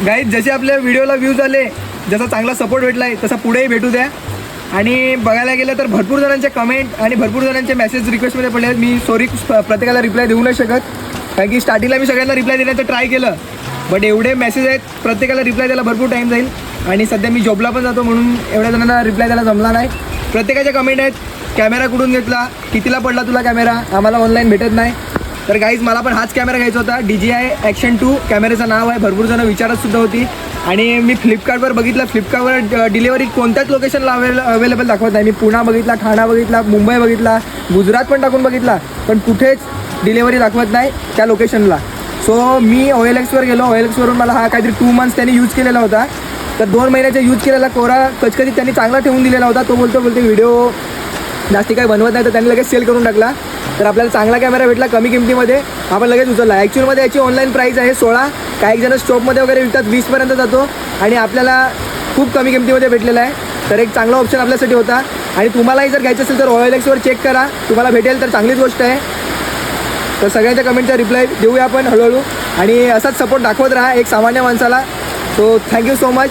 Guys जसे आपल्या व्हिडिओला व्ह्यूज आले, जसा चांगला सपोर्ट भेटला आहे तसा पुढेही भेटू द्या. आणि बघायला गेलं तर भरपूर जणांचे कमेंट आणि भरपूर जणांचे मेसेज रिक्वेस्टमध्ये पडले आहेत. मी सॉरी प्रत्येकाला रिप्लाय देऊ नाही शकत, कारण की स्टार्टिंगला मी सगळ्यांना रिप्लाय देण्याचं ट्राय केलं, बट एवढे मेसेज आहेत प्रत्येकाला रिप्लाय द्यायला भरपूर टाईम जाईल. आणि सध्या मी जॉबला पण जातो म्हणून एवढ्या जणांना रिप्लाय द्यायला जमला नाही. प्रत्येकाच्या कमेंट आहेत, कॅमेरा कुठून घेतला, कितीला पडला तुला कॅमेरा, आम्हाला ऑनलाईन भेटत नाही. तर गाईज मला पण हाच कॅमेरा घ्यायचा होता, DJI Action 2 कॅमेऱ्याचं नाव आहे. भरपूर जणं विचारतसुद्धा होती. आणि मी फ्लिपकार्टवर बघितलं, फ्लिपकार्टवर डिलिव्हरी कोणत्याच लोकेशनला अवेलेबल दाखवत नाही. मी पुणे बघितला, ठाणा बघितला, मुंबई बघितला, गुजरात पण टाकून बघितला, पण कुठेच डिलिव्हरी दाखवत नाही त्या लोकेशनला. सो मी OLXवर गेलो. OLXवरून मला हा काहीतरी 2 मंथ्स त्यांनी यूज केलेला होता. तर 2 महिन्याचा यूज केलेला कोरा कचकचीत त्यांनी चांगला ठेवून दिलेला होता. तो बोलते व्हिडिओ जास्ती काही बनवत नाही, तर त्यांनी लगेच सेल करून टाकला. तर आपल्याला चांगला कॅमेरा भेटला कमी किमतीमध्ये, आपण लगेच उचलला. ॲक्च्युअलमध्ये याची ऑनलाईन प्राईस आहे 16, काही जण स्टॉपमध्ये वगैरे विकतात 20पर्यंत जातो, आणि आपल्याला खूप कमी किमतीमध्ये भेटलेला आहे. तर एक चांगला ऑप्शन आपल्यासाठी होता. आणि तुम्हालाही जर घ्यायचं असेल तर OLXवर चेक करा, तुम्हाला भेटेल तर चांगलीच गोष्ट आहे. तर सगळ्यांच्या कमेंटचा रिप्लाय देऊया आपण हळूहळू, आणि असाच सपोर्ट दाखवत राहा एक सामान्य माणसाला. So thank you so much.